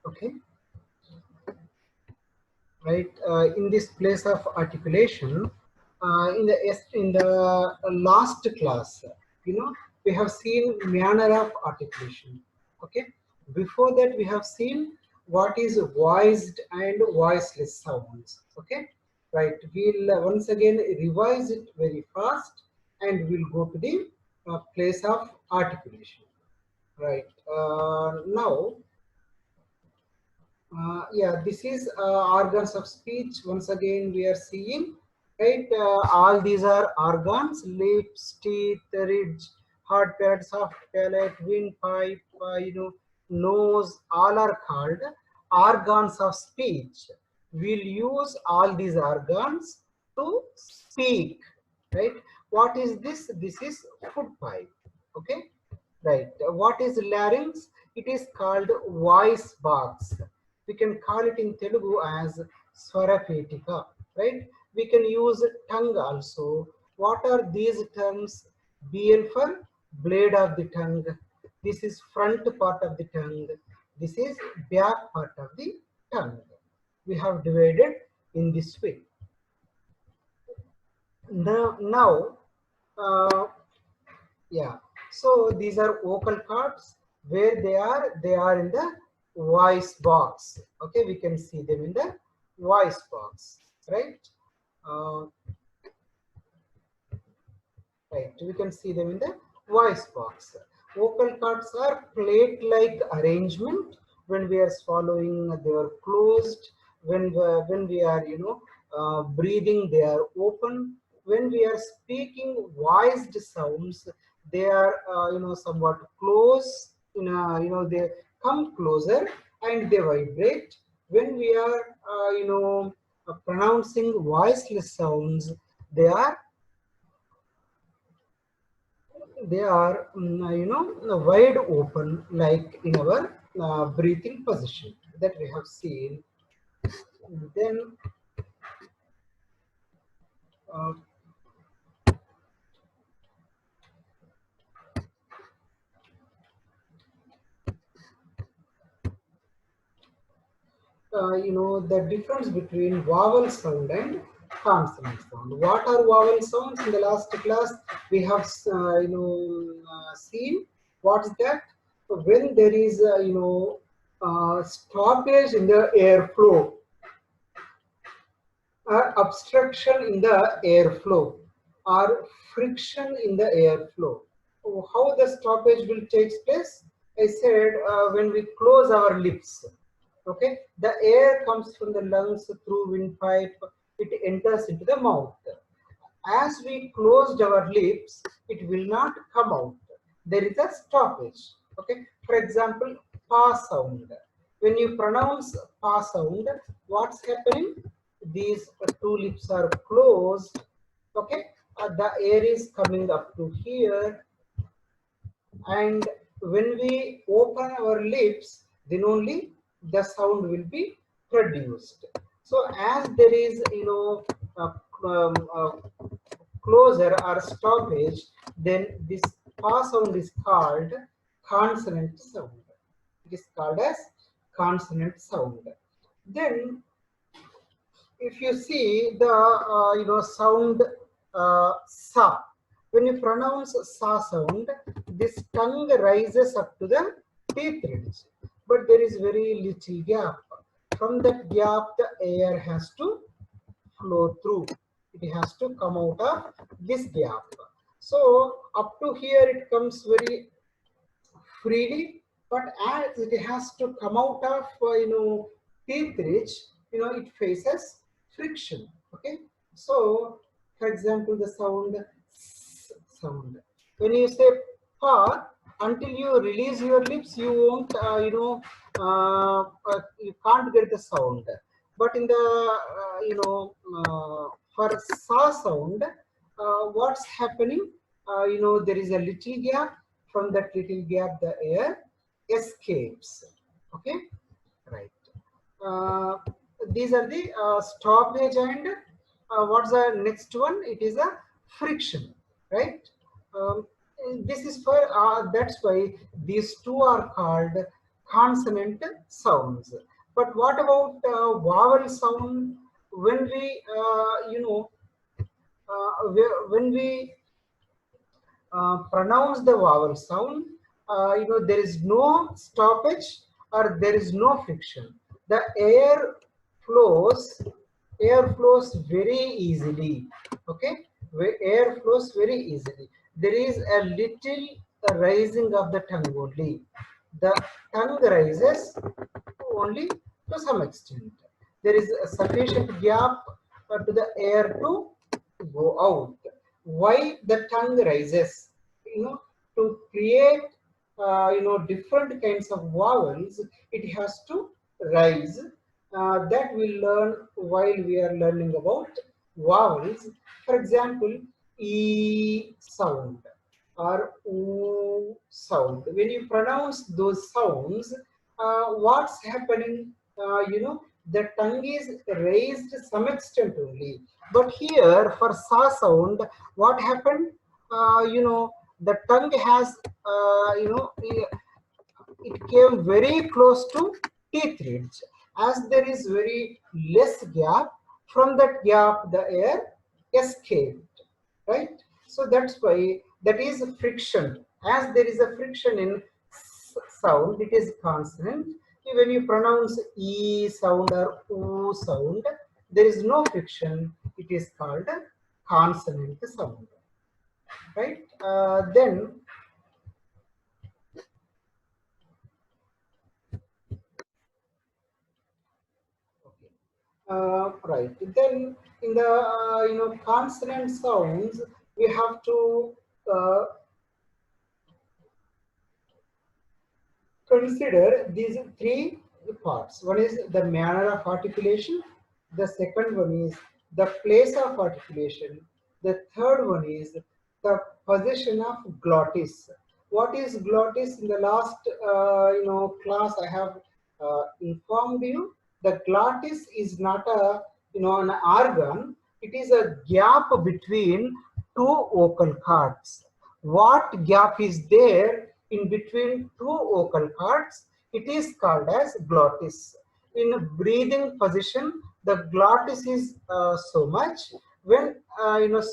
Okay, right. In this place of articulation, in the last class, you know, we have seen manner of articulation. Okay, before that we have seen what is voiced and voiceless sounds. Okay, right. We'll once again revise it very fast, and we'll go to the place of articulation. Right. Now, yeah, this is organs of speech. Once again, we are seeing, right? All these are organs: lips, teeth, ridge, hard palate, soft palate, windpipe, nose. All are called organs of speech. We'll use all these organs to speak, right? What is this? This is food pipe. Okay, right. What is larynx? It is called voice box. We can call it in Telugu as Swarapetika, right? We can use tongue also. What are these terms? BL for blade of the tongue. This is front part of the tongue. This is back part of the tongue. We have divided in this way. Now, uh, yeah. So these are vocal cords. Where they are? They are in the voice box. Okay, we can see them in the voice box, right? Uh, right. We can see them in the voice box. Vocal cords are plate-like arrangement. When we are swallowing, they are closed. When we are breathing, they are open. When we are speaking voiced sounds, they are somewhat close. They come closer and they vibrate. When we are pronouncing voiceless sounds, they are wide open, like in our breathing position that we have seen. Then uh, the difference between vowel sound and consonant sound. What are vowel sounds? In the last class we have seen what's that. When there is stoppage in the airflow or obstruction in the airflow or friction in the airflow. How the stoppage will take place? I said when we close our lips, okay, the air comes from the lungs through windpipe, it enters into the mouth. As we closed our lips, it will not come out. There is a stoppage. Okay. For example, pa sound. When you pronounce pa sound, what's happening? These two lips are closed. Okay. The air is coming up to here, and when we open our lips, then only the sound will be produced. So as there is closure or stoppage, then this pa sound is called consonant sound. It is called as consonant sound. Then if you see the sound sa, when you pronounce sa sound, this tongue rises up to the teeth ridge, but there is very little gap. From that gap, the air has to flow through. It has to come out of this gap. So up to here it comes very freely, but as it has to come out of teeth ridge, it faces friction. Okay, so for example, the sound s sound. When you say pa, until you release your lips, you won't you can't get the sound. But in the for sa sound, what's happening? There is a little gap. From that little gap, the air escapes. Okay, right. Uh, these are the stoppage, and what's the next one? It is a friction, right? Um, this is for that's why these two are called consonant sounds. But what about vowel sound? When we, when we pronounce the vowel sound, there is no stoppage or there is no friction. The flows, air flows very easily. Okay, where air flows very easily. There is a little rising of the tongue only. The tongue rises only to some extent. There is a sufficient gap to the air to go out. Why the tongue rises? To create different kinds of vowels, it has to rise. That we'll learn while we are learning about vowels. For example, E sound or oo sound. When you pronounce those sounds, what's happening? The tongue is raised to some extent only. But here for sa sound, what happened? The tongue has, it came very close to teeth ridge. As there is very less gap, from that gap the air escaped, right? So that's why that is friction. As there is a friction in sound, it is consonant. When you pronounce E sound or O sound, there is no friction. It is called a consonant sound, right? Then right. Then in the consonant sounds, we have to uh, consider these three parts. One is the manner of articulation. The second one is the place of articulation. The third one is the position of glottis. What is glottis? In the last class, I have informed you. The glottis is not a an organ. It is a gap between two vocal cords. What gap is there in between two vocal cords? It is called as glottis. In breathing position, the glottis is so much. When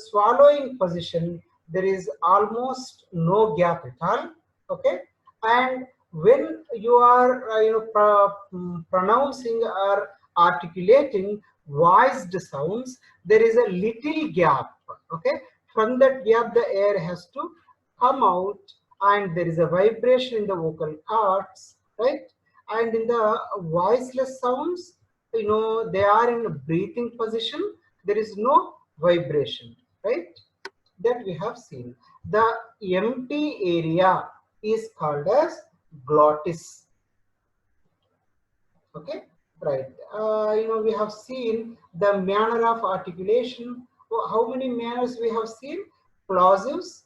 swallowing position, there is almost no gap at all. Okay, and when you are pronouncing or articulating voiced sounds, there is a little gap. Okay, from that gap the air has to come out, and there is a vibration in the vocal cords, right? And in the voiceless sounds, they are in a breathing position, there is no vibration, right? That we have seen. The empty area is called as glottis. Okay, right. We have seen the manner of articulation. How many manners we have seen? Plosives,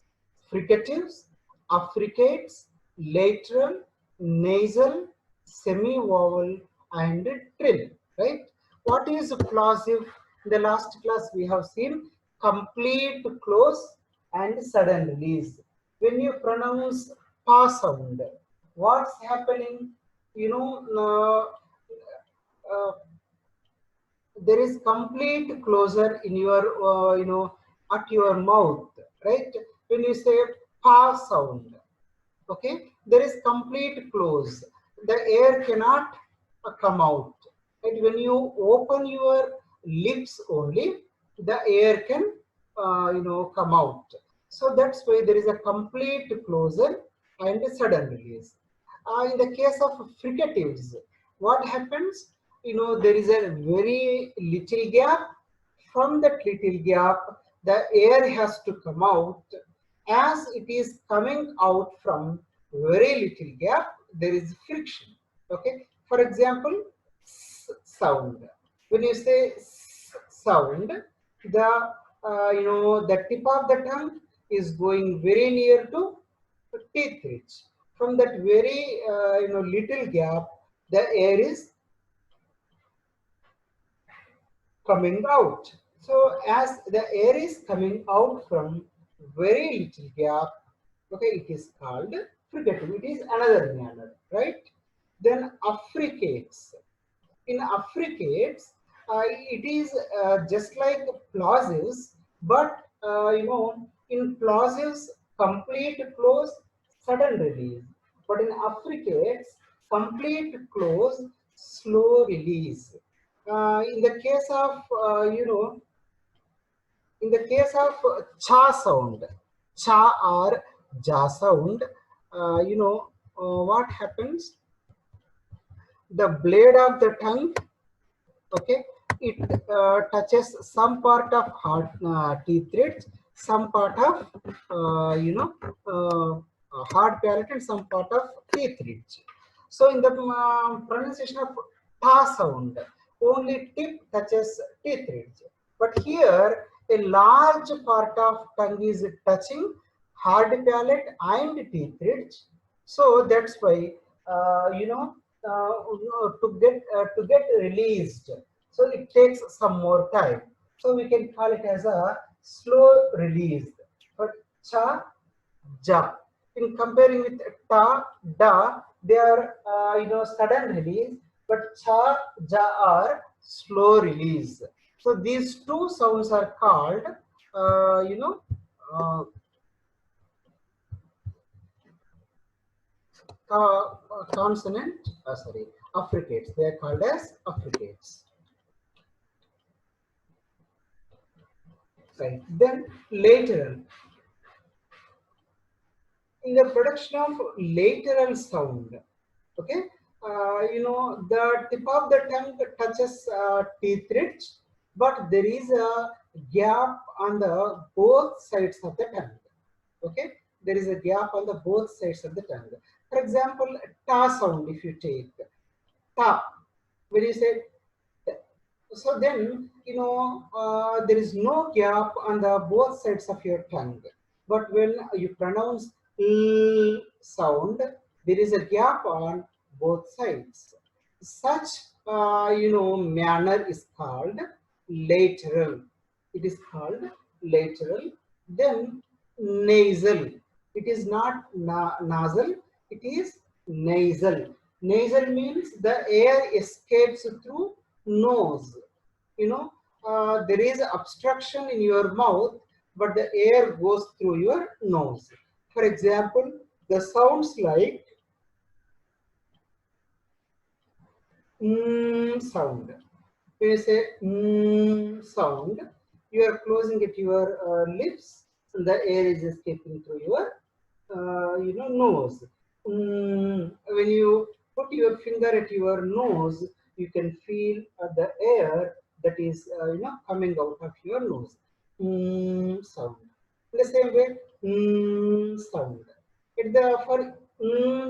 fricatives, affricates, lateral, nasal, semi-vowel, and trill. Right? What is plosive? In the last class we have seen complete close and sudden release. When you pronounce pa sound, what's happening? you know uh, there is complete closure in your at your mouth, right? When you say pa sound, okay, there is complete close, the air cannot come out, and when you open your lips only, the air can come out. So that's why there is a complete closure and a sudden release. In the case of fricatives, what happens? There is a very little gap. From that little gap, the air has to come out. As it is coming out from very little gap, there is friction. Okay. For example, sound. When you say sound, the the tip of the tongue is going very near to teeth ridge. From that very little gap, the air is coming out. So as the air is coming out from very little gap, okay, it is called fricative. It is another manner, right? Then affricates. In affricates, it is just like plosives, but in plosives, complete close, sudden release. But in affricates, complete close, slow release. In the case of in the case of cha sound, cha or ja sound, what happens? The blade of the tongue, okay, it touches some part of teeth threads, some part of hard palate, and some part of teeth ridge. So in the pronunciation of ta sound, only tip touches teeth ridge, but here a large part of tongue is touching hard palate and teeth ridge. So that's why to get released, so it takes some more time. So we can call it as a slow release. But cha, ja, in comparing with ta, da, they are sudden release, but cha, ja are slow release. So these two sounds are called uh, consonant, sorry, affricates. They are called as affricates. Right. Then lateral. In the production of lateral sound, okay, the tip of the tongue touches teeth ridge, but there is a gap on the both sides of the tongue. Okay, there is a gap on the both sides of the tongue. For example, ta sound, if you take ta, when you say, so then there is no gap on the both sides of your tongue. But when you pronounce l sound, there is a gap on both sides. Such manner is called lateral. It is called lateral. Then nasal. It is not nasal. It is nasal. Nasal means the air escapes through nose. There is obstruction in your mouth, but the air goes through your nose. For example, the sounds like sound. When you say sound, you are closing at your lips, and the air is escaping through your nose. When you put your finger at your nose, you can feel the air that is coming out of your nose. Sound. In the same way, sound. At the for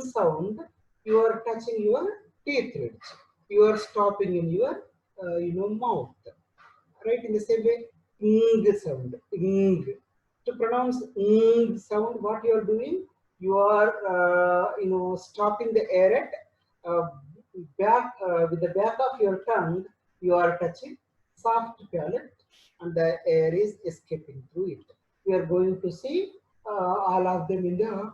sound, you are touching your teeth ridge. You are stopping in your mouth. Right, in the same way, ing sound, ing. To pronounce ing sound, what you are doing, you are stopping the air at back with the back of your tongue. You are touching soft palate, and the air is escaping through it. We are going to see all of them in the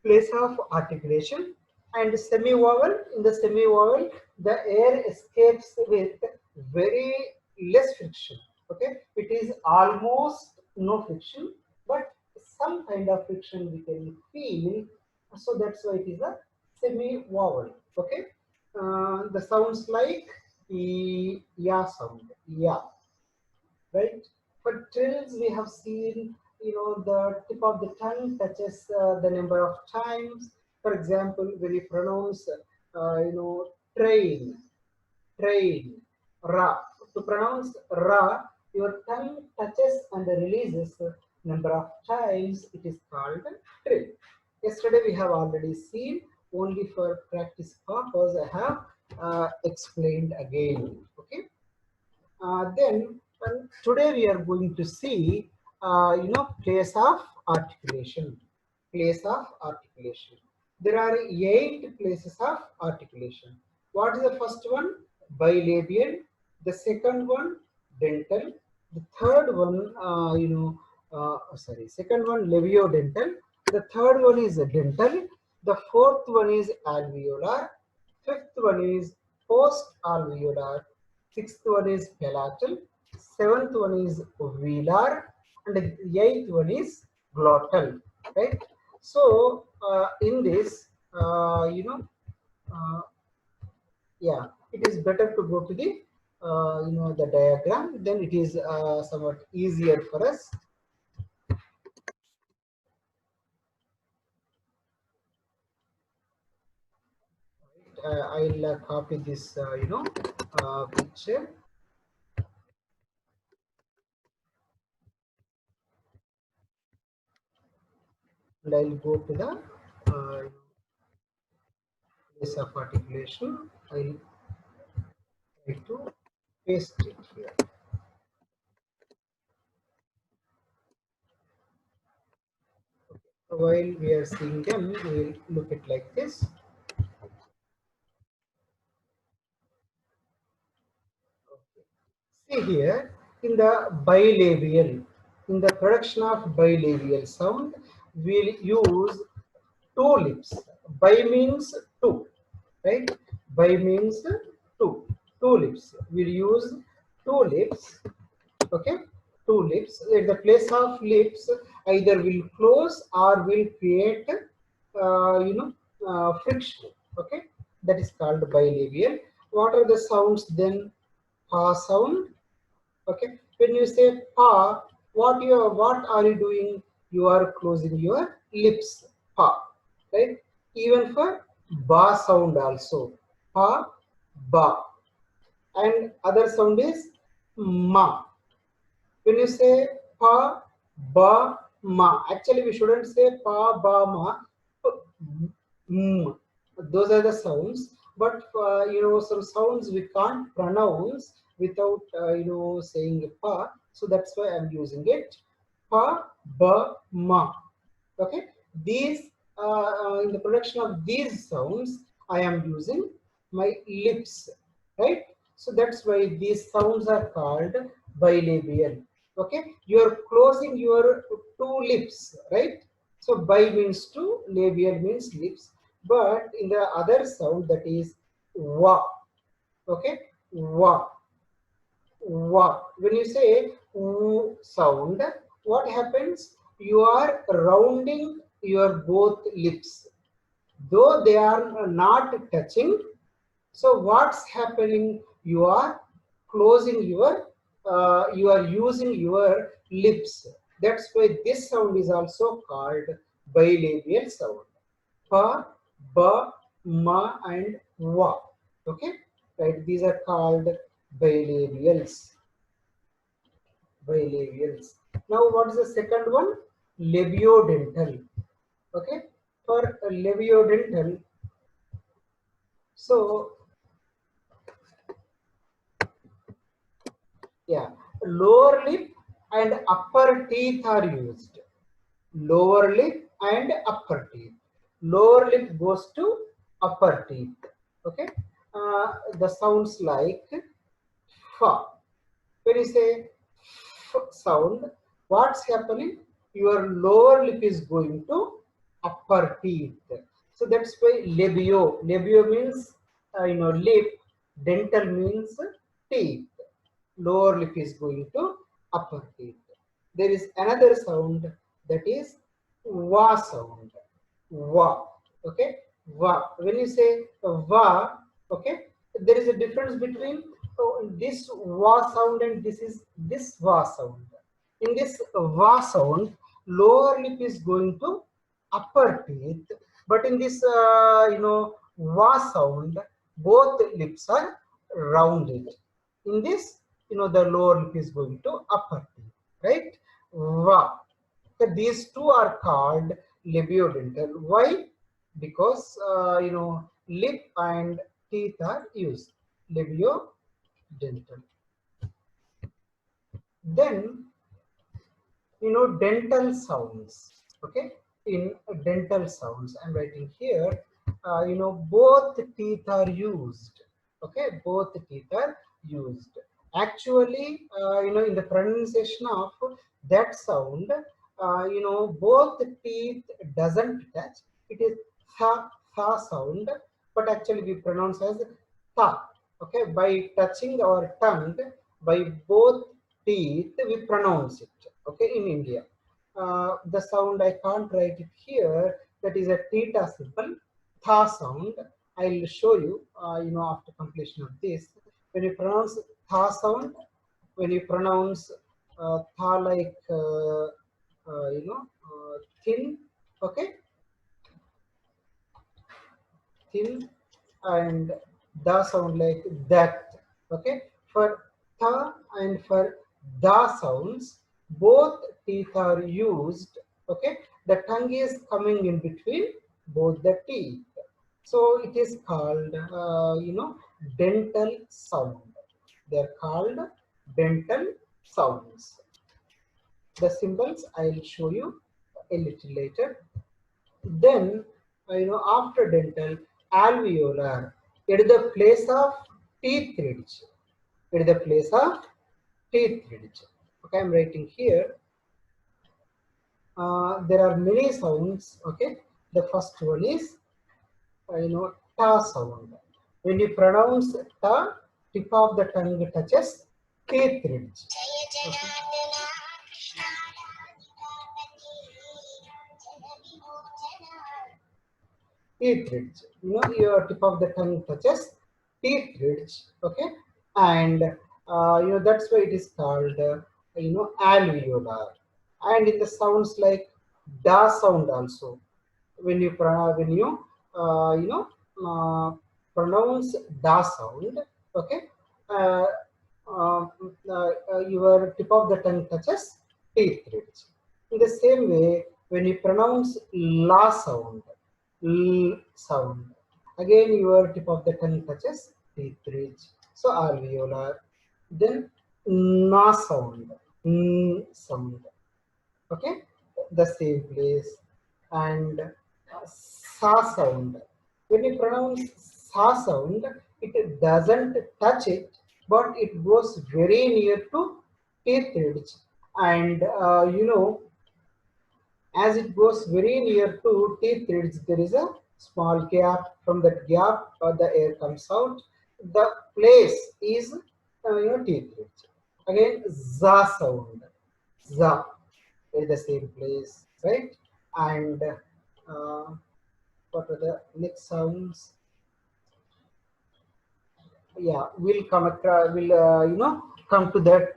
place of articulation. And semi-vowel, in the semi-vowel, the air escapes with very less friction. Okay, it is almost no friction, but some kind of friction we can feel. So that's why it is a semi-vowel. Okay, the sounds like ya sound, ya, right? For trills, we have seen, the tip of the tongue touches the number of times. For example, when you pronounce, train, train, ra. To pronounce ra, your tongue touches and releases number of times. It is called trill. Yesterday we have already seen. Only for practice purpose, I have explained again. Okay. Then today we are going to see, place of articulation. Place of articulation. There are 8 places of articulation. What is the first one? Bilabial. The second one, dental. The third one, second one, labio-dental. The third one is dental. The fourth one is alveolar. Fifth one is post-alveolar. Sixth one is palatal. Seventh one is velar. And the eighth one is glottal. Right? So, in this, uh, yeah, it is better to go to the, the diagram. Then it is somewhat easier for us. I'll copy this, picture, and I'll go to the place of articulation. I'll try to paste it here. While we are seeing them, we will look at like this. See here, in the bilabial, in the production of bilabial sound, we'll use two lips. Bi means two, right? Bi means two, two lips. We'll use two lips, okay? Two lips. At the place of lips, either will close or will create, friction, okay? That is called bilabial. What are the sounds then? Pa sound. Okay, when you say pa, what are you doing? You are closing your lips. Pa, right? Even for ba sound also. Pa, ba, and other sound is ma. When you say pa, ba, ma, actually we shouldn't say pa, ba, ma. Mm. Those are the sounds, but some sounds we can't pronounce without saying pa. So that's why I'm using it. Pa, ba, ma. Okay, these in the production of these sounds, I am using my lips, right? So that's why these sounds are called bilabial. Okay, you are closing your two lips, right? So bi means two, labial means lips. But in the other sound, that is wa. Okay, wa, wa. When you say oo sound, what happens? You are rounding your both lips, though they are not touching. So what's happening? You are closing your, you are using your lips. That's why this sound is also called bilabial sound. Pa, ba, ma, and wa. Okay, right? These are called bilabials. Bilabials. Now, what is the second one? Labio-dental. Okay, for labio-dental. So, yeah, lower lip and upper teeth are used. Lower lip and upper teeth. Lower lip goes to upper teeth. Okay, the sounds like fa. When you say f sound, what's happening? Your lower lip is going to upper teeth. So that's why labio. Labio means lip. Dental means teeth. Lower lip is going to upper teeth. There is another sound, that is va sound. Va. Okay. Va. When you say va, okay, there is a difference between this va sound and this va sound. In this va sound, lower lip is going to upper teeth, but in this va sound, both lips are rounded. In this, the lower lip is going to upper teeth, right? Va. So these two are called labiodental. Why? Because lip and teeth are used. Labiodental. Then dental sounds. Okay, in dental sounds, I'm writing here, both teeth are used. Okay, both teeth are used. Actually, in the pronunciation of that sound, both teeth doesn't touch. It is tha sound, but actually we pronounce as tha. Okay, by touching our tongue by both teeth, we pronounce it. Okay, in India, the sound I can't write it here. That is a theta symbol, tha sound. I'll show you. After completion of this, when you pronounce tha sound, when you pronounce tha like thin. Okay, thin, and the sound like that. Okay, for tha and for the sounds, both teeth are used. Okay, the tongue is coming in between both the teeth, so it is called dental sound. They are called dental sounds. The symbols I'll show you a little later. Then, after dental, alveolar, it is the place of teeth ridge. It is the place of teeth ridge. Okay, I'm writing here. There are many sounds. Okay, the first one is ta sound. When you pronounce ta, tip of the tongue touches teeth ridge. Okay. Teeth ridge. Your tip of the tongue touches teeth ridge. Okay, and that's why it is called alveolar. And in the sounds like da sound also, when you uh, you know pronounce da sound. Okay, uh, your tip of the tongue touches teeth ridge. In the same way, when you pronounce la sound, l sound, again your tip of the tongue touches teeth ridge. So alveolar. Then na sound, n sound. Okay, the same place. And sa sound. When you pronounce sa sound, it doesn't touch it, but it goes very near to teeth ridge. And as it goes very near to teeth ridge, there is a small gap. From that gap, the air comes out. The place is teeth ridge. Again, za sound. Za is the same place, right? And what are the next sounds? Yeah, we'll come across, we'll come to that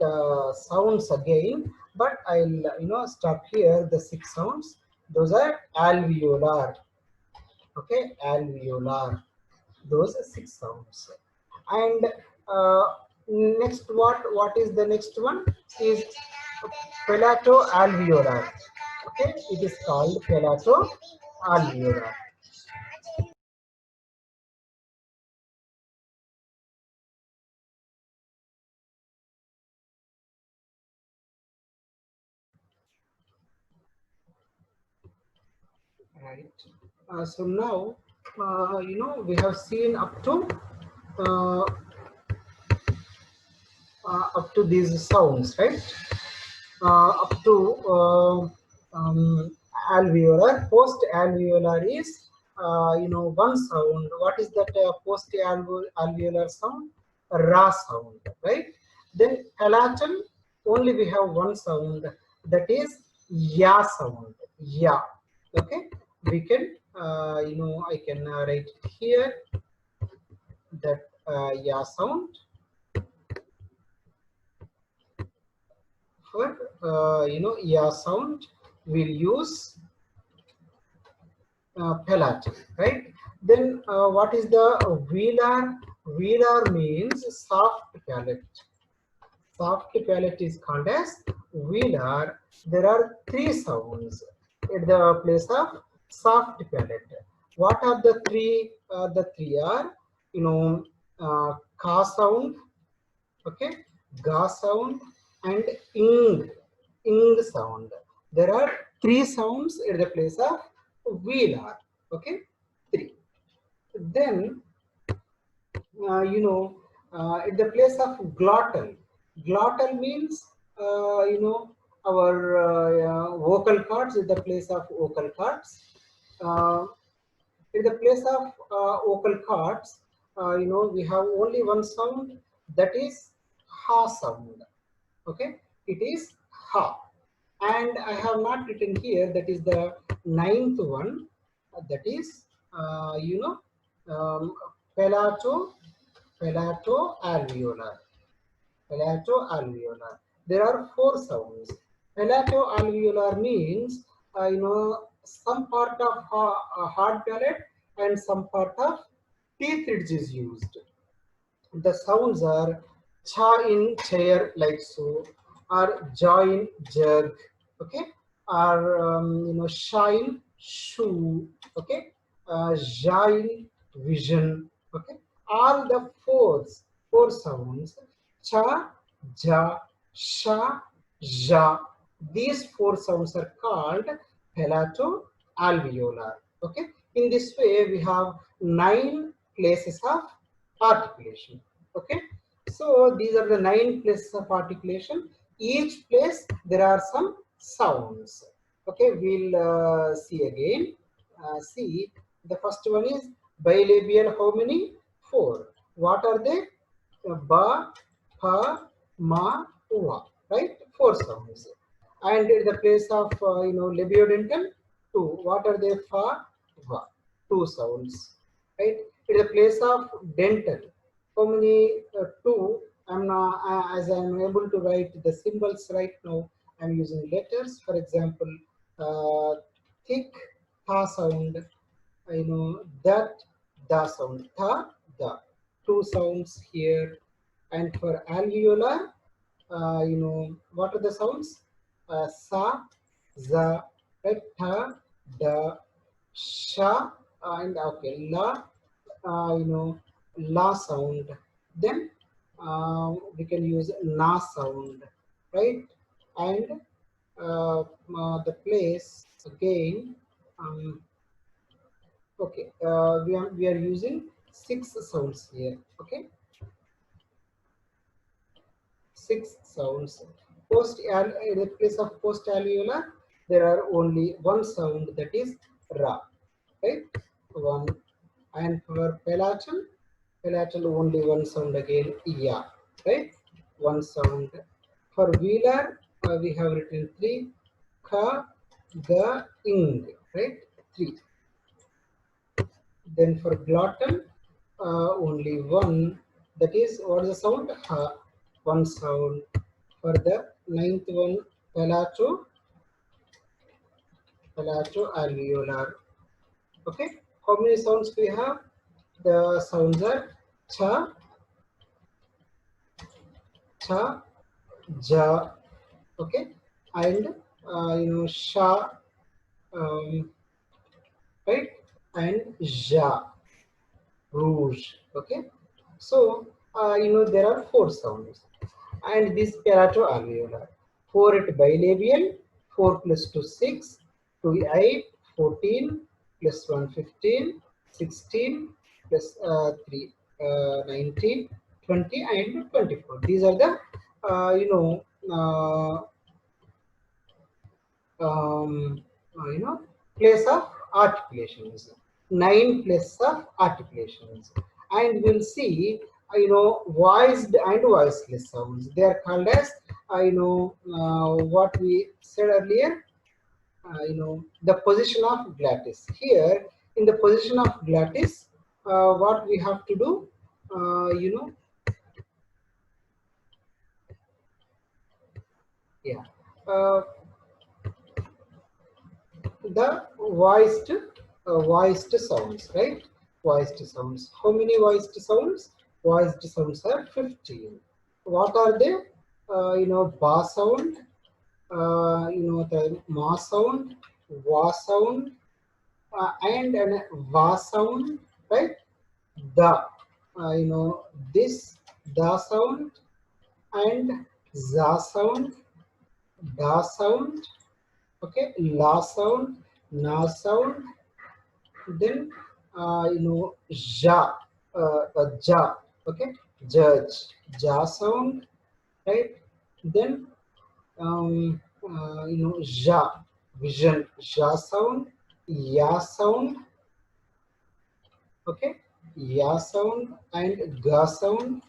sounds again, but I'll stop here. The 6 sounds, those are alveolar. Okay, alveolar, those are 6 sounds. And uh, next, what is the next one is palato alveolar. Okay, it is called palato alveolar. Right. So now, we have seen uh, up to these sounds, right? Up to alveolar. Post alveolar is, one sound. What is that post alveolar sound? A ra sound, right? Then palatal, only we have one sound, that is ya sound. Ya. Okay. We can, I can write it here, that ya sound. For ya sound, we'll use palatal, right? Then what is the velar? Velar means soft palate. Soft palate is called as velar. There are 3 sounds at the place of soft palate. What are the 3? The 3 are, ka sound, okay, ga sound, and ing sound. There are 3 sounds at the place of velar. Okay, 3. Then at the place of glottal. Glottal means our vocal cords, at the place of vocal cords. uh, In the place of vocal cords, we have only one sound, that is ha sound. Okay, it is ha. And I have not written here, that is the ninth one, that is, um, palato, alveolar. Palato-alveolar. There are four sounds. Palato-alveolar means, some part of hard palate and some part of teeth ridge is used. The sounds are cha in chair, like so, or jaw in jug, okay, or shine shoe, okay, ja in vision, okay. All the four sounds, cha, ja, sha, ja. These four sounds are called palato alveolar. Okay. In this way, we have 9 places of articulation. Okay, so these are the 9 places of articulation. Each place there are some sounds. Okay, we'll see again. See, the first one is bilabial. How many? 4. What are they? Ba, pa, ma, wa. Right, 4 sounds. And in the place of labio-dental, 2. What are they? Fa, va. 2 sounds. Right. In the place of dental, how many? 2. I'm not, as I'm able to write the symbols right now, I'm using letters. For example, thick tha sound, that da sound, tha, da. 2 sounds here. And for alveolar, what are the sounds? Sa, za, right? Tha, da, sha, and okay, la, la sound. Then we can use na sound, right? And the place again. Okay, we are using 6 sounds here. Okay, 6 sounds. In the place of post alveolar, there are only one sound, that is ra, right? One. And for palatal only one sound again, ya, right? One sound. For velar, we have written 3, ka, ga, ing, right? 3. Then for glottal, only one. That is, what is the sound? Ha. One sound. For the ninth one, palato alveolar. Okay. How many sounds we have? The sounds are cha, cha, ja. Okay. And sha, right? And ja, rouge. Okay. So there are 4 sounds. And this palato alveolar. 4 at bilabial, 4 plus 2 6, 2 8, 14 plus 1 15, 16 plus 3 19, 20 and 24. These are the um, place of articulations. 9 places of articulations. And we'll see voiced and voiceless sounds. They are called as what we said earlier, the position of glottis. Here in the position of glottis, what we have to do, yeah, uh, the voiced sounds, right? Voiced sounds. How many voiced sounds? Voiced sounds are 15. What are they? Ba sound, the ma sound, wa sound, and an va sound, right? The, this da sound, and za sound, da sound, okay, la sound, na sound, then ja, ja, okay, judge, ja sound, right? Then ja, vision, ja sound, ya sound, Okay, ya sound and ga sound,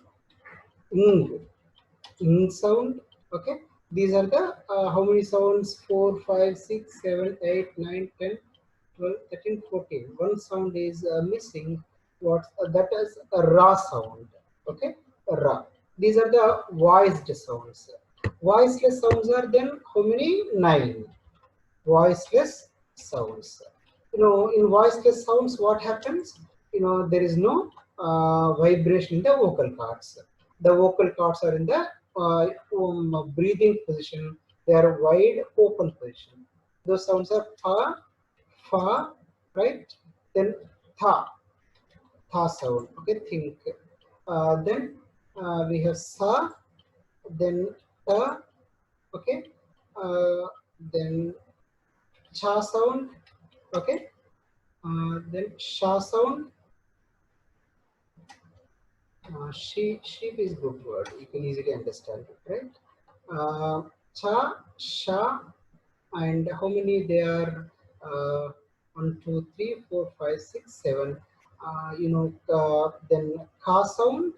ng, sound. Okay, these are the how many sounds? 4, 5, 6, 7, 8, 9, 10, 12, 13, 14. One sound is missing. What that is a ra sound. Okay, ra. These are the voiced sounds. Voiceless sounds are then how many? 9 voiceless sounds. In voiceless sounds, what happens? There is no vibration in the vocal cords. The vocal cords are in the breathing position. They are wide open position. Those sounds are pa, fa, right? Then tha, tha sound. Okay, think. Then we have sa, then ta. Okay, then cha sound. Okay, then sha sound. Sheep is good word. You can easily understand it, right? Cha, sha, and how many they are? 1, 2, 3, 4, 5, 6, 7. Then ka sound,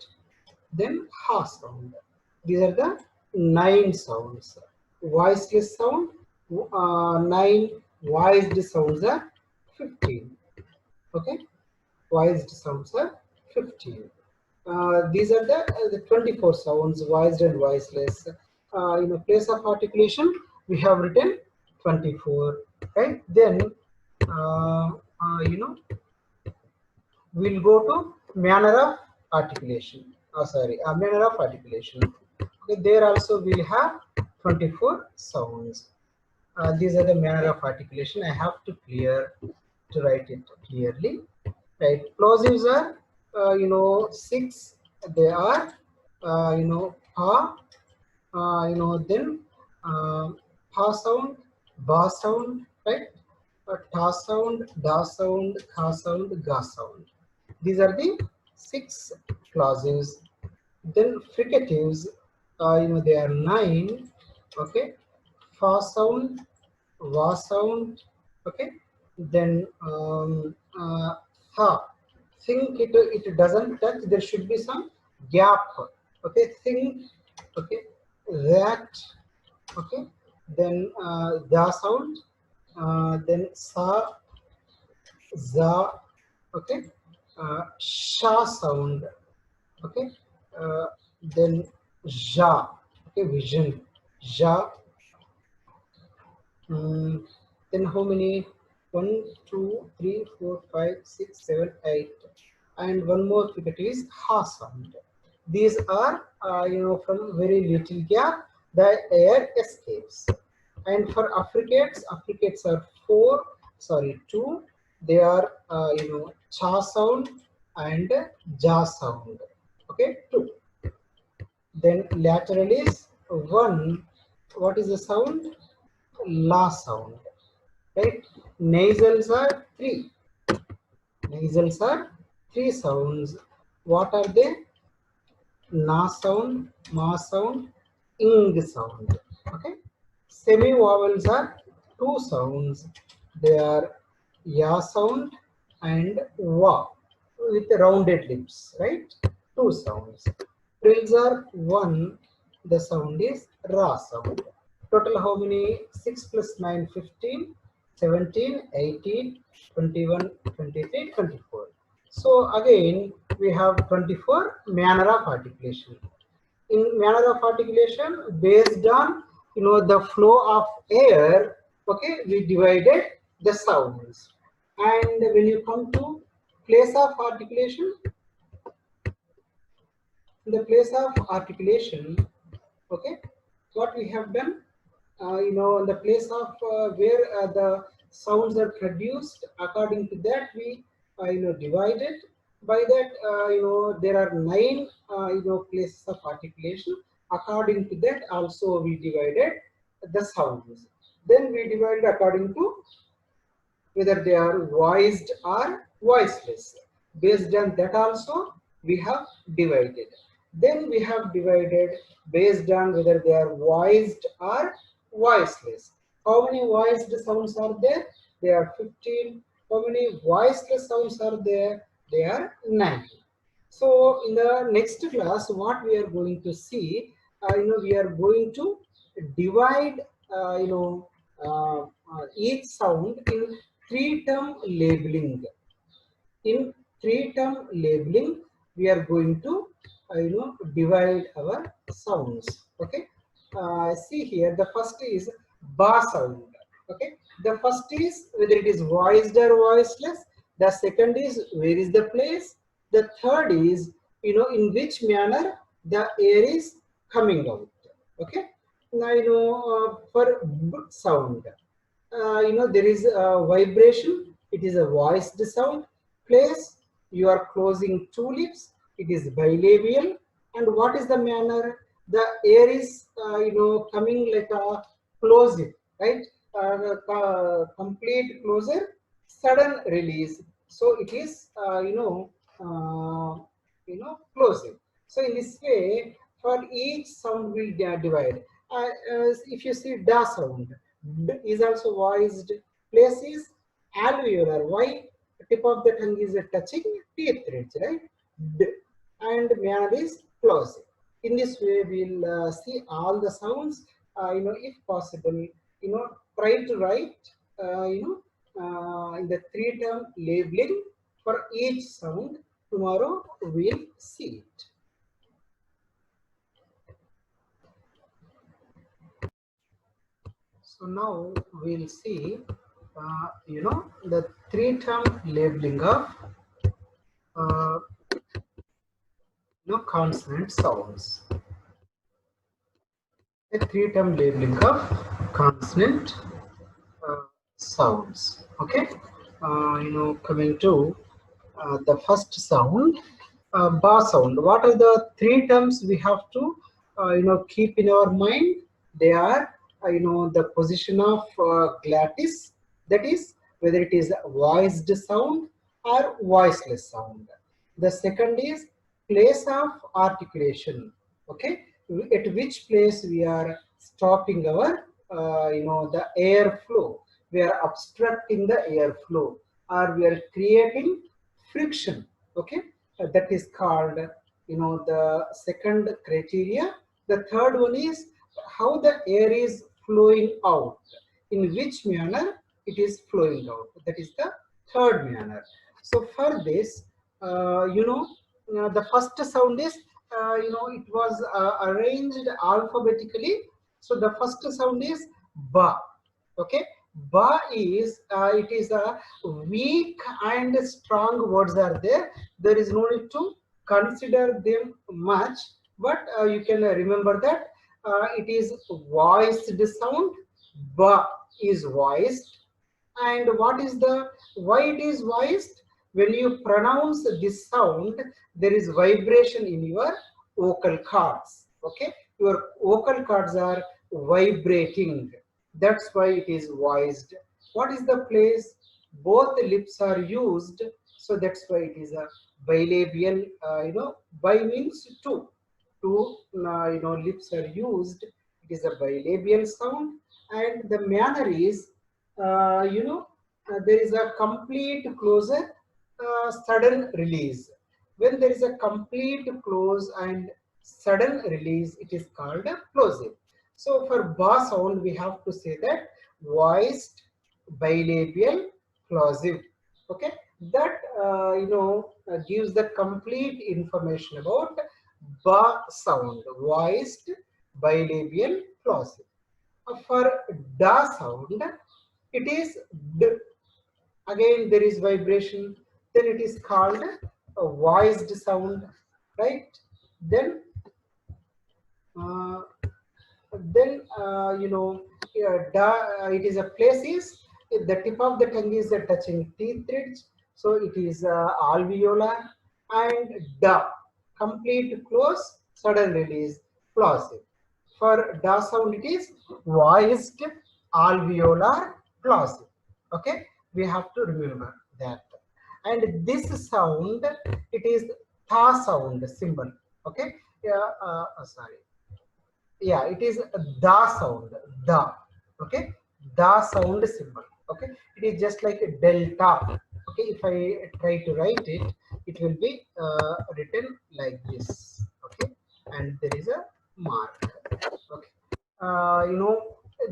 then ha sound. These are the 9 sounds. Voiceless sound, 9. Voiced sounds are 15. Okay, voiced sounds are 15. These are the 24 sounds, voiced and voiceless. Place of articulation, we have written 24, right? Then, uh, you know, we'll go to manner of articulation. Manner of articulation. Okay, there also we'll have 24 sounds. These are the manner of articulation. I have to write it clearly. Right, plosives are 6. They are pa, then pa sound, ba sound, right? Ta sound, da sound, ka sound, ga sound. These are the 6 plosives. Then fricatives, they are 9. Okay, fa sound, va sound. Okay, then ha. Think it doesn't touch. There should be some gap. Okay, think. Okay, that. Okay, then da sound. Then sa, za. Okay, sha sound. Okay, uh, then ja. Okay, vision. Ja. Then how many? 1, 2, 3, 4, 5, 6, 7, 8. And one more fricative is ha sound. These are, from very little gap, the air escapes. And for affricates are 2. They are, cha sound and ja sound. Okay, 2. Then lateral is 1. What is the sound? La sound. Right? Nasals are 3. Nasals are 3 sounds. What are they? Na sound, ma sound, ing sound. Okay. Semi-vowels are 2 sounds. They are ya sound and wa with rounded lips, right? 2 sounds. Trills are 1. The sound is ra sound. Total how many? 6 plus 9, 15, 17, 18, 21, 23, 24. So again, we have 24 manner of articulation. In manner of articulation, based on the flow of air, okay, we divided the sounds. And when you come to place of articulation, in the place of articulation, okay, what we have done, in the place of where the sounds are produced, according to that we divided. By that, there are 9 places of articulation. According to that also we divided the sounds. Then we divided according to whether they are voiced or voiceless. Based on that also we have divided. Then we have divided based on whether they are voiced or voiceless. How many voiced sounds are there? There are 15. How many voiceless sounds are there? they are nagging. So in the next class, what we are going to see, we are going to divide, each sound in three-term labeling. In three-term labeling, we are going to, divide our sounds. Okay. See here, the first is ba sound. Okay. The first is whether it is voiced or voiceless. The second is where is the place. The third is, in which manner the air is coming out. Okay. Now, for b sound, there is a vibration. It is a voiced sound. Place, you are closing two lips. It is bilabial. And what is the manner? The air is, coming like a close it, right? Complete closure, sudden release. So it is, closing. So in this way, for each sound will divide. If you see da sound, d is also voiced. Place is alveolar. Why? The tip of the tongue is touching teeth ridge, right? D. And manner is closing. In this way, we'll see all the sounds. If possible, try to write, in the three-term labeling for each sound. Tomorrow we'll see it. So now we'll see, the three-term labeling of, uh, consonant sounds. A three-term labeling of consonant sounds. Okay, coming to the first sound, ba sound. What are the three terms we have to, keep in our mind? They are, the position of glottis, that is, whether it is a voiced sound or voiceless sound. The second is place of articulation. Okay, at which place we are stopping our, the air flow. We are obstructing the airflow, or we are creating friction. Okay, that is called, the second criteria. The third one is how the air is flowing out, in which manner it is flowing out. That is the third manner. So for this, the first sound is, it was arranged alphabetically. So the first sound is ba. Okay, ba is, it is a weak and strong words are there. There is no need to consider them much, but you can remember that it is voiced sound. Ba is voiced. And what is the, why it is voiced? When you pronounce this sound, there is vibration in your vocal cords. Okay, your vocal cords are vibrating. That's why it is voiced. What is the place? Both lips are used, so that's why it is a bilabial. Bi means two. Two, lips are used. It is a bilabial sound, and the manner is, there is a complete closure, sudden release. When there is a complete close and sudden release, it is called a closing. So for ba sound, we have to say that voiced, bilabial, plosive. Okay, that gives the complete information about ba sound, voiced, bilabial, plosive. For da sound, it is d. Again, there is vibration. Then it is called a voiced sound, right? Then uh, it is a places, the tip of the tongue is touching teeth threads, so it is alveolar. And da, complete close, sudden release, plosive. For da sound, it is voiced, alveolar, plosive. Okay, we have to remember that. And this sound, it is tha sound symbol. Okay, yeah, sorry, yeah, it is the sound, the. Okay, the sound symbol. Okay, it is just like a delta. Okay, if I try to write it, it will be written like this. Okay, and there is a mark. Okay,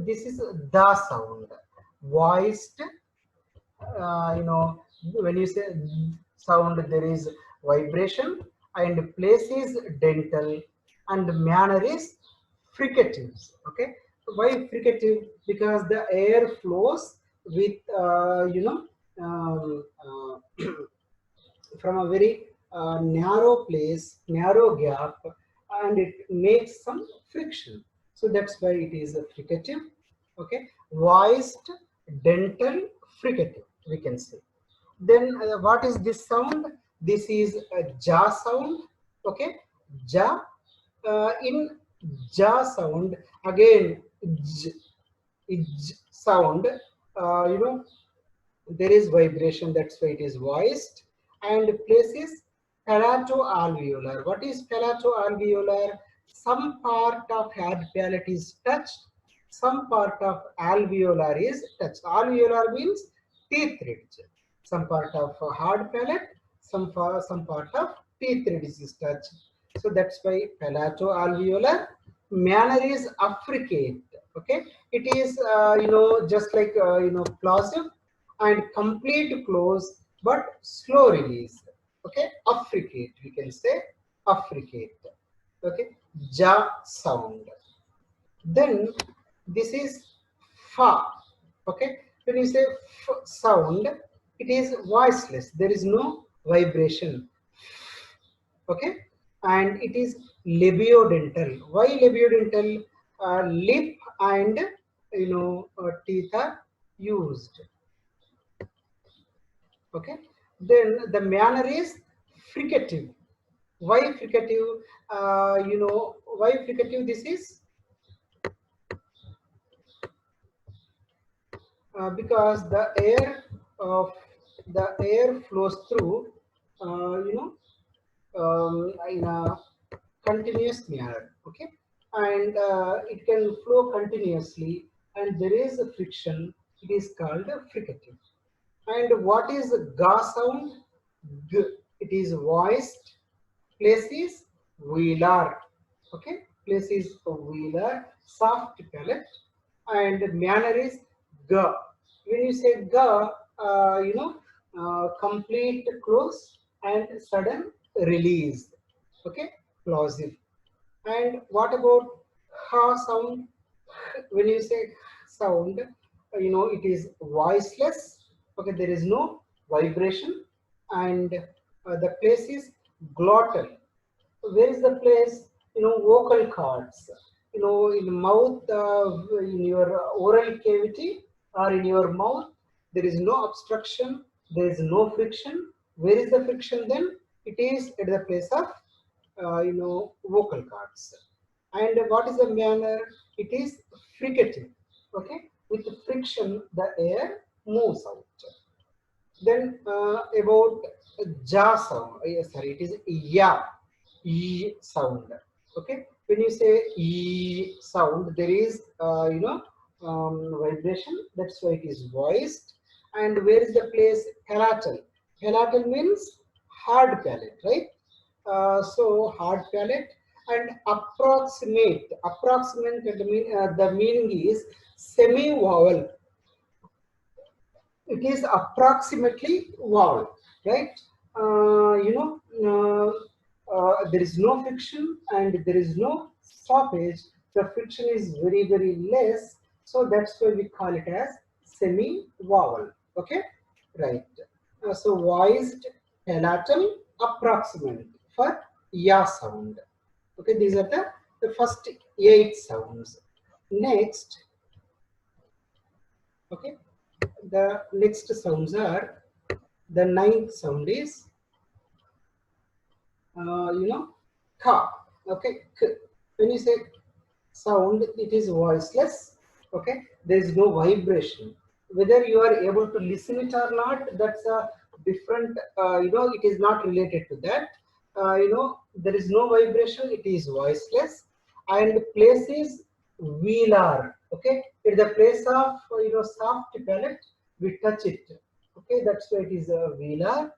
this is the sound, voiced. When you say sound, there is vibration, and place is dental, and manner is fricatives. Okay, why fricative? Because the air flows with from a very narrow place, narrow gap, and it makes some friction. So that's why it is a fricative. Okay, voiced, dental, fricative, we can say. Then what is this sound? This is a ja sound. Okay, ja. In ja sound, again, j, sound. You know, there is vibration, that's why it is voiced. And place is palato-alveolar. What is palato-alveolar? Some part of hard palate is touched, some part of alveolar is touched. Alveolar means teeth ridge. Some part of hard palate, some part of teeth ridge is touched. So that's why palato-alveolar. Manner is affricate. Okay, it is just like plosive and complete close but slow release. Okay, affricate, we can say affricate. Okay, ja sound. Then this is fa. Okay, when you say sound, it is voiceless, there is no vibration. Okay, and it is labio-dental. Why labio-dental? Lip and teeth are used. Okay, then the manner is fricative. Why fricative? Why fricative? This is because the air flows through in a continuous manner. Okay, and it can flow continuously, and there is a friction. It is called a fricative. And what is ga sound? G. It is voiced. Place is velar. Okay, place is velar, soft palate, and manner is ga. When you say ga, complete close and sudden release. Okay, plosive. And what about ha sound? When you say sound, it is voiceless. Okay, there is no vibration, and the place is glottal. Where is the place? Vocal cords. In mouth, in your oral cavity or in your mouth, there is no obstruction. There is no friction. Where is the friction then? It is at the place of vocal cords. And what is the manner? It is fricative. Okay, with the friction, the air moves out. Then about ja sound. Sorry, it is ya, e sound. Okay, when you say e sound, there is vibration. That's why it is voiced. And where is the place? Palatal. Palatal means hard palate, right? So hard palate and approximate. Approximate, the meaning is semi-vowel. It is approximately vowel, right? There is no friction and there is no stoppage. The friction is very, very less. So that's why we call it as semi-vowel. Okay, right. So voiced, palatal, approximate for ya sound. Okay, these are the first 8 sounds. Next, okay, the next sounds are, the ninth sound is ka. Okay, k. When you say sound, it is voiceless. Okay, there is no vibration. Whether you are able to listen it or not, that's a different. It is not related to that. There is no vibration. It is voiceless, and place is velar. Okay, at the place of soft palate, we touch it. Okay, that's why it is a velar,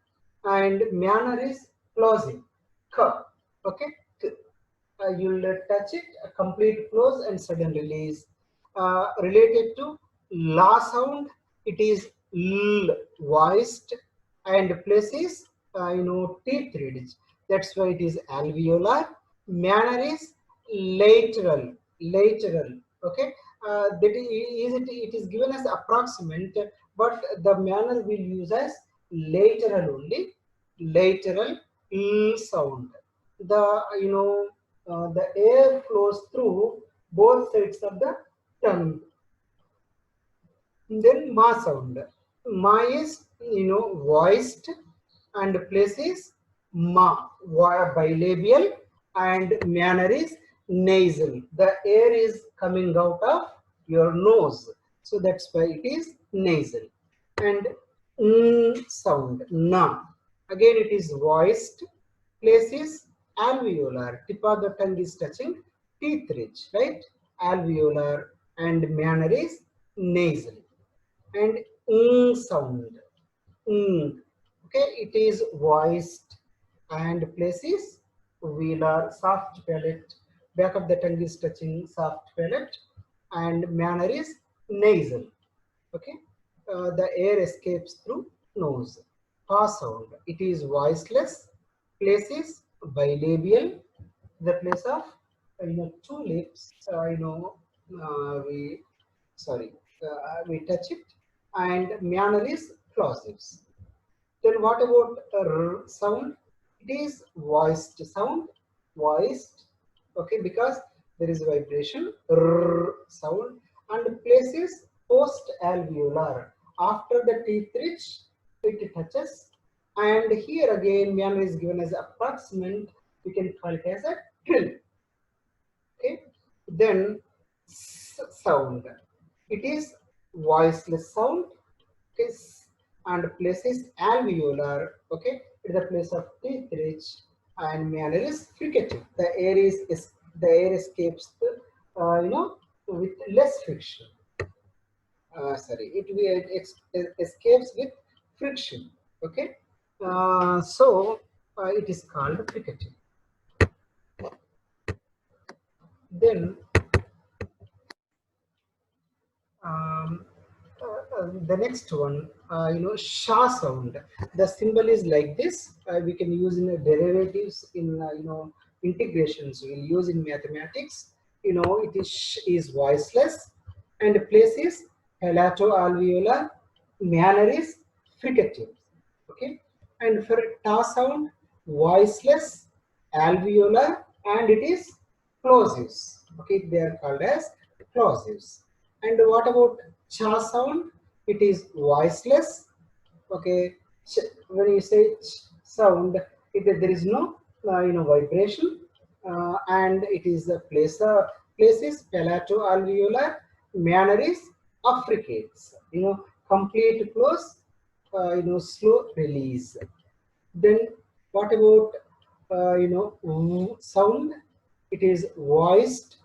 and manner is plosive. K. Okay, K. You'll touch it, a complete close and sudden release. Related to la sound, it is l, voiced, and places teeth ridge. That's why it is alveolar. Manner is lateral, lateral. Okay, that is it. It is given as approximate, but the manner will use as lateral only. Lateral l sound. The air flows through both sides of the tongue. Then ma sound. Ma is voiced, and place is ma, bilabial, and manner is nasal. The air is coming out of your nose, so that's why it is nasal. And sound, na. Again it is voiced, place is alveolar. Tip of the tongue is touching teeth ridge, right? Alveolar, and manner is nasal. And sound, okay, it is voiced, and place is velar, soft palate. Back of the tongue is touching soft palate, and manner is nasal. Okay, the air escapes through nose. Pa sound, it is voiceless, place is bilabial, the place of two lips. We sorry, we touch it, and manner is plosives. Then what about sound? It is voiced sound, voiced, okay, because there is vibration, sound, and places post alveolar. After the teeth ridge, it touches, and here again, manner is given as approximate. We can call it as a trill. Okay, then sound. It is voiceless sound. Okay, and places alveolar. Okay, it is the place of teeth ridge, and manner is fricative. The air escapes with less friction. Sorry, it escapes with friction. Okay, so it is called fricative. Then um, the next one, sha sound. The symbol is like this. We can use in derivatives, in integrations. We'll use in mathematics. It is voiceless, and place is palato-alveolar. Manner is fricative. Okay, and for ta sound, voiceless, alveolar, and it is plosives. Okay, they are called as plosives. And what about cha sound? It is voiceless. Okay, when you say sound, there is no vibration, and it is the place is palato-alveolar. Manner is affricates. Complete close. Slow release. Then what about sound? It is voiced,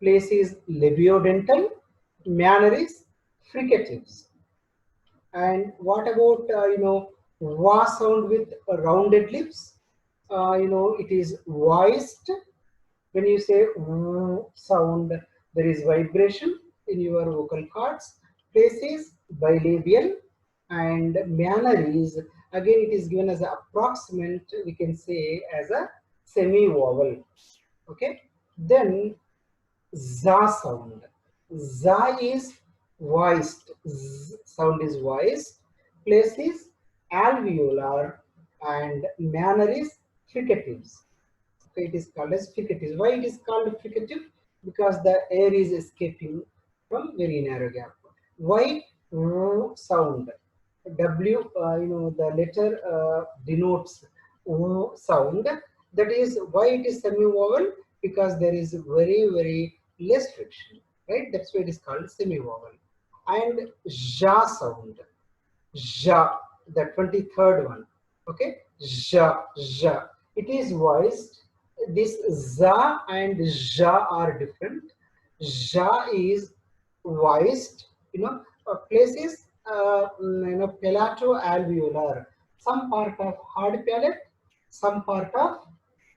place is labio-dental, manner is fricatives. And what about va sound with rounded lips? It is voiced. When you say sound, there is vibration in your vocal cords. Place is bilabial, and manner is, again it is given as an approximate, we can say as a semi-vowel. Okay, then za sound. Za is voiced. Sound is voiced. Place is alveolar, and manner is fricatives. Okay, it is called as fricative. Why it is called fricative? Because the air is escaping from very narrow gap. Why sound? W, the letter denotes sound. That is why it is semi-vowel, because there is very less friction, right? That's why it is called semi-vowel. And ja sound, ja, the 23rd one. Okay, ja, ja. It is voiced. This za and ja are different. Ja is voiced. Places palato-alveolar. Some part of hard palate, some part of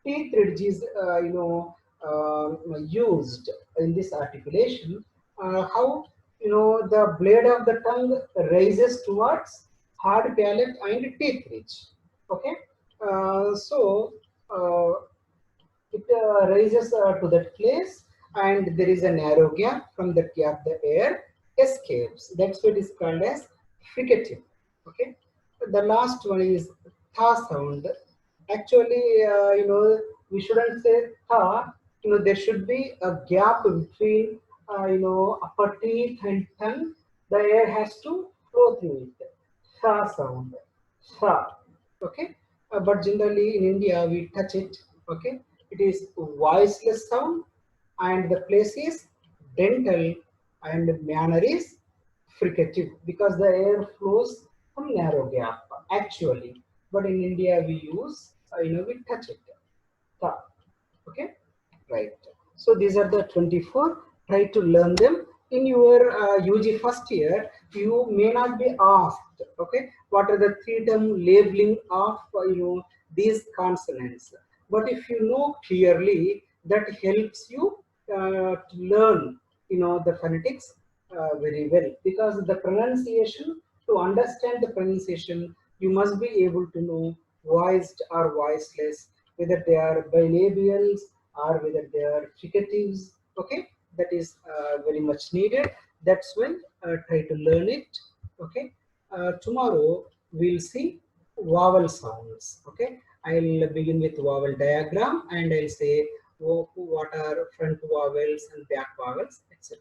teeth ridge is used in this articulation. How the blade of the tongue raises towards hard palate and teeth ridge. Okay, so it rises to that place, and there is a narrow gap. From that gap the air escapes. That's what is called as fricative. Okay, the last one is tha sound. Actually, we shouldn't say tha. There should be a gap between upper teeth and tongue. The air has to flow through it. Tha sound. Tha. Okay, but generally in India we touch it. Okay, it is voiceless sound, and the place is dental, and manner is fricative because the air flows from narrow gap actually. But in India we use we touch it. Tha. Okay, right. So these are the 24. Try to learn them. In your UG first year, you may not be asked, okay, what are the three-term labeling of these consonants. But if you know clearly, that helps you to learn the phonetics very well, because the pronunciation, to understand the pronunciation, you must be able to know voiced or voiceless, whether they are bilabials or whether they are fricatives. Okay, that is very much needed. That's why try to learn it. Okay, tomorrow we'll see vowel sounds. Okay, I'll begin with vowel diagram, and I'll say what are front vowels and back vowels, etc.